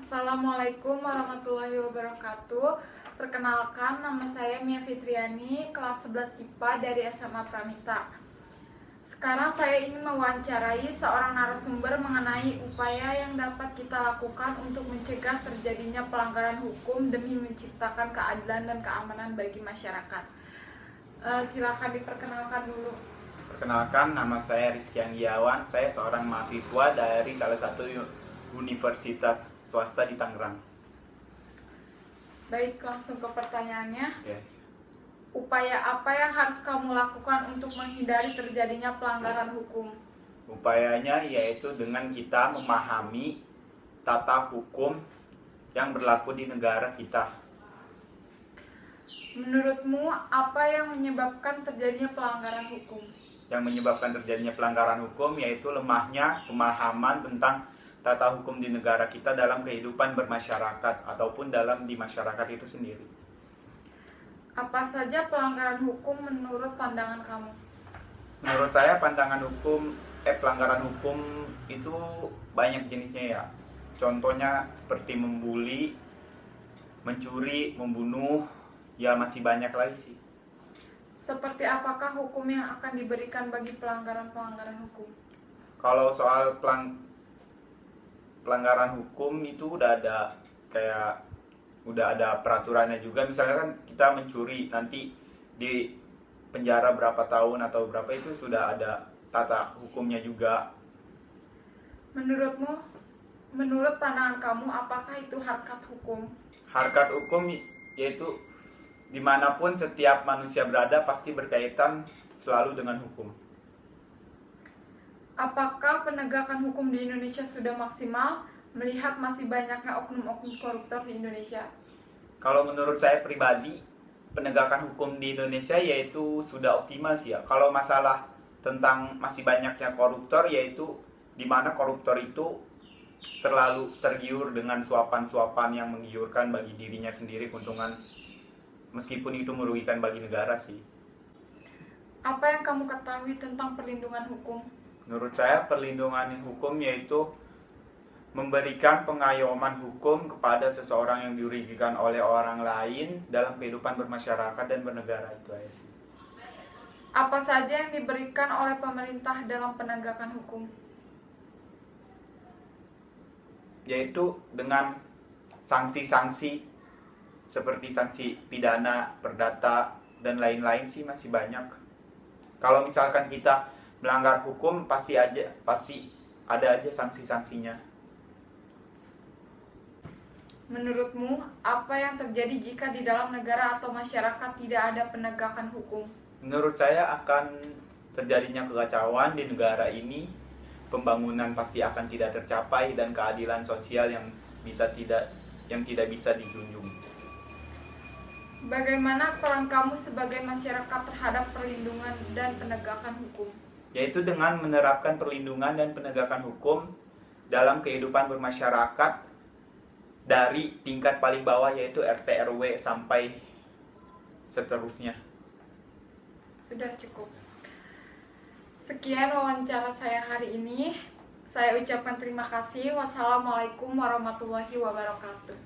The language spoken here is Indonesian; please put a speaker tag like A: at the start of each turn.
A: Assalamualaikum warahmatullahi wabarakatuh. Perkenalkan, nama saya Mia Fitriani, kelas 11 IPA dari SMA Pramita. Sekarang saya ingin mewawancarai seorang narasumber mengenai upaya yang dapat kita lakukan untuk mencegah terjadinya pelanggaran hukum demi menciptakan keadilan dan keamanan bagi masyarakat. Silakan diperkenalkan dulu.
B: Perkenalkan, nama saya Rizky Anggiawan. Saya seorang mahasiswa dari salah satu universitas swasta di Tangerang.
A: Baik, langsung ke pertanyaannya.
B: Yes.
A: Upaya apa yang harus kamu lakukan untuk menghindari terjadinya pelanggaran hukum?
B: Upayanya yaitu dengan kita memahami tata hukum yang berlaku di negara kita.
A: Menurutmu, apa yang menyebabkan terjadinya pelanggaran hukum?
B: Yang menyebabkan terjadinya pelanggaran hukum yaitu lemahnya pemahaman tentang tata hukum di negara kita dalam kehidupan bermasyarakat ataupun dalam di masyarakat itu sendiri.
A: Apa saja pelanggaran hukum menurut pandangan kamu?
B: Menurut saya pelanggaran hukum itu banyak jenisnya ya. Contohnya seperti membuli, mencuri, membunuh, ya masih banyak lagi sih.
A: Seperti apakah hukum yang akan diberikan bagi pelanggaran-pelanggaran hukum?
B: Kalau soal pelanggaran hukum itu udah ada peraturannya juga. Misalnya kan kita mencuri, nanti di penjara berapa tahun atau berapa, itu sudah ada tata hukumnya juga.
A: Menurut pandangan kamu, apakah itu harkat hukum?
B: Harkat hukum yaitu dimanapun setiap manusia berada pasti berkaitan selalu dengan hukum.
A: Apakah penegakan hukum di Indonesia sudah maksimal melihat masih banyaknya oknum-oknum koruptor di Indonesia?
B: Kalau menurut saya pribadi, penegakan hukum di Indonesia yaitu sudah optimal sih ya. Kalau masalah tentang masih banyaknya koruptor, yaitu di mana koruptor itu terlalu tergiur dengan suapan-suapan yang menggiurkan bagi dirinya sendiri keuntungan, meskipun itu merugikan bagi negara sih.
A: Apa yang kamu ketahui tentang perlindungan hukum?
B: Menurut saya perlindungan hukum yaitu memberikan pengayoman hukum kepada seseorang yang dirugikan oleh orang lain dalam kehidupan bermasyarakat dan bernegara, itu aja sih.
A: Apa saja yang diberikan oleh pemerintah dalam penegakan hukum?
B: Yaitu dengan sanksi-sanksi seperti sanksi pidana, perdata, dan lain-lain sih masih banyak. Kalau misalkan kita melanggar hukum pasti ada aja sanksi-sanksinya.
A: Menurutmu, apa yang terjadi jika di dalam negara atau masyarakat tidak ada penegakan hukum?
B: Menurut saya akan terjadinya kekacauan di negara ini, pembangunan pasti akan tidak tercapai dan keadilan sosial yang tidak bisa dijunjung.
A: Bagaimana peran kamu sebagai masyarakat terhadap perlindungan dan penegakan hukum?
B: Yaitu dengan menerapkan perlindungan dan penegakan hukum dalam kehidupan bermasyarakat dari tingkat paling bawah yaitu RT RW sampai seterusnya.
A: Sudah cukup. Sekian wawancara saya hari ini. Saya ucapkan terima kasih. Wassalamualaikum warahmatullahi wabarakatuh.